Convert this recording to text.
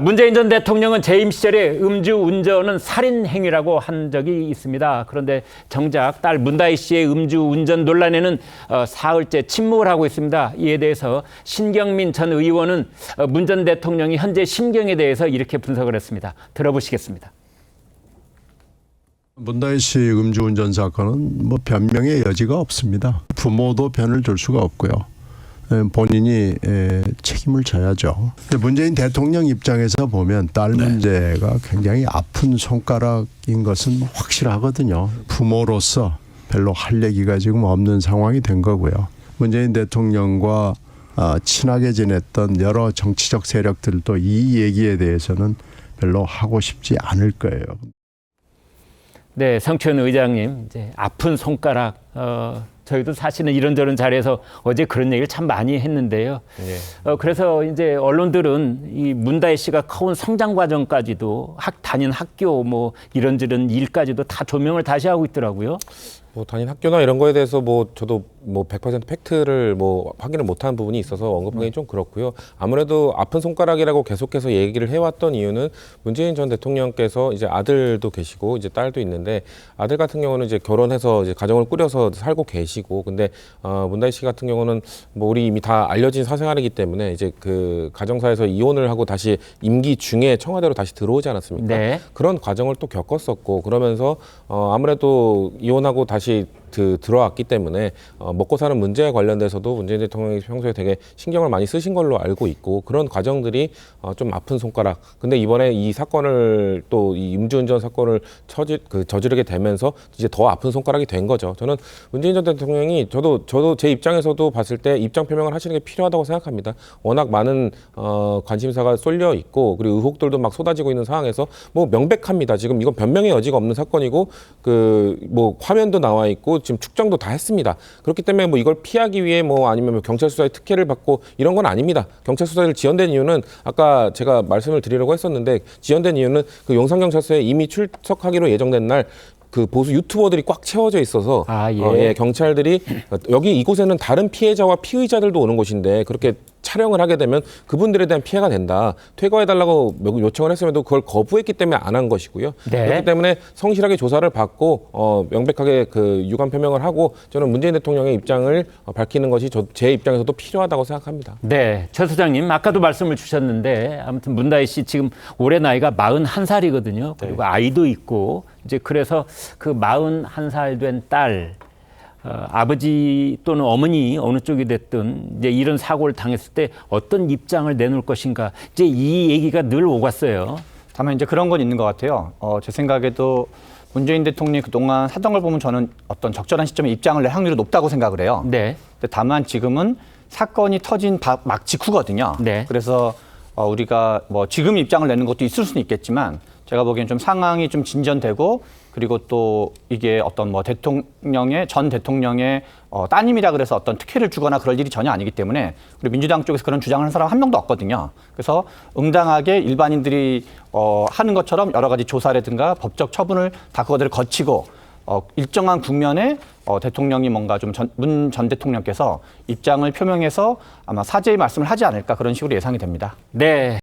문재인 전 대통령은 재임 시절에 음주운전은 살인행위라고 한 적이 있습니다. 그런데 정작 딸 문다희 씨의 음주운전 논란에는 사흘째 침묵을 하고 있습니다. 이에 대해서 신경민 전 의원은 문 전 대통령이 현재 심경에 대해서 이렇게 분석을 했습니다. 들어보시겠습니다. 문다희 씨 음주운전 사건은 변명의 여지가 없습니다. 부모도 변을 줄 수가 없고요. 본인이 책임을 져야죠. 문재인 대통령 입장에서 보면 딸 문제가 굉장히 아픈 손가락인 것은 확실하거든요. 부모로서 별로 할 얘기가 지금 없는 상황이 된 거고요. 문재인 대통령과 친하게 지냈던 여러 정치적 세력들도 이 얘기에 대해서는 별로 하고 싶지 않을 거예요. 네, 성천 의장님, 이제 아픈 손가락. 저희도 사실은 이런저런 자리에서 어제 그런 얘기를 참 많이 했는데요. 그래서 이제 언론들은 이 문다희 씨가 커온 성장 과정까지도 다닌 학교 이런저런 일까지도 다 조명을 다시 하고 있더라고요. 다닌 학교나 이런 거에 대해서 저도 100% 팩트를 확인을 못한 부분이 있어서 언급하기 좀 그렇고요. 아무래도 아픈 손가락이라고 계속해서 얘기를 해왔던 이유는 문재인 전 대통령께서 이제 아들도 계시고 이제 딸도 있는데 아들 같은 경우는 이제 결혼해서 이제 가정을 꾸려서 살고 계시고 근데 문다희 씨 같은 경우는 우리 이미 다 알려진 사생활이기 때문에 이제 그 가정사에서 이혼을 하고 다시 임기 중에 청와대로 다시 들어오지 않았습니까? 네. 그런 과정을 또 겪었었고 그러면서 아무래도 이혼하고 다시 들어왔기 때문에 먹고 사는 문제에 관련돼서도 문재인 대통령이 평소에 되게 신경을 많이 쓰신 걸로 알고 있고 그런 과정들이 좀 아픈 손가락. 근데 이번에 이 사건을 또 이 음주운전 사건을 저지르게 되면서 이제 더 아픈 손가락이 된 거죠. 저는 문재인 전 대통령이 저도 제 입장에서도 봤을 때 입장 표명을 하시는 게 필요하다고 생각합니다. 워낙 많은 관심사가 쏠려 있고 그리고 의혹들도 막 쏟아지고 있는 상황에서 명백합니다. 지금 이건 변명의 여지가 없는 사건이고 화면도 나와 있고 지금 축정도 다 했습니다. 그렇기 때문에 이걸 피하기 위해 아니면 경찰 수사에 특혜를 받고 이런 건 아닙니다. 경찰 수사를 지연된 이유는 아까 제가 말씀을 드리려고 했었는데 지연된 이유는 그 용산경찰서에 이미 출석하기로 예정된 날 그 보수 유튜버들이 꽉 채워져 있어서 경찰들이 여기 이곳에는 다른 피해자와 피의자들도 오는 곳인데 그렇게 촬영을 하게 되면 그분들에 대한 피해가 된다. 퇴거해달라고 요청을 했음에도 그걸 거부했기 때문에 안 한 것이고요. 네. 그렇기 때문에 성실하게 조사를 받고 명백하게 그 유감 표명을 하고 저는 문재인 대통령의 입장을 밝히는 것이 제 입장에서도 필요하다고 생각합니다. 네, 최 소장님 아까도 말씀을 주셨는데 아무튼 문다희 씨 지금 올해 나이가 41살이거든요. 그리고 아이도 있고 이제 그래서 그 41살 된 딸 아버지 또는 어머니 어느 쪽이 됐든 이제 이런 사고를 당했을 때 어떤 입장을 내놓을 것인가 이제 이 얘기가 늘 오갔어요. 다만 이제 그런 건 있는 것 같아요. 제 생각에도 문재인 대통령이 그동안 하던 걸 보면 저는 어떤 적절한 시점에 입장을 낼 확률이 높다고 생각을 해요. 네. 근데 다만 지금은 사건이 터진 막 직후거든요. 네. 그래서 우리가 지금 입장을 내는 것도 있을 수는 있겠지만 제가 보기엔 좀 상황이 좀 진전되고 그리고 또 이게 어떤 전 대통령의 따님이라 그래서 어떤 특혜를 주거나 그럴 일이 전혀 아니기 때문에 우리 민주당 쪽에서 그런 주장을 하는 사람 한 명도 없거든요. 그래서 응당하게 일반인들이 하는 것처럼 여러 가지 조사라든가 법적 처분을 다 그거들을 거치고 일정한 국면에 대통령이 뭔가 좀 문 전 대통령께서 입장을 표명해서 아마 사죄의 말씀을 하지 않을까 그런 식으로 예상이 됩니다. 네.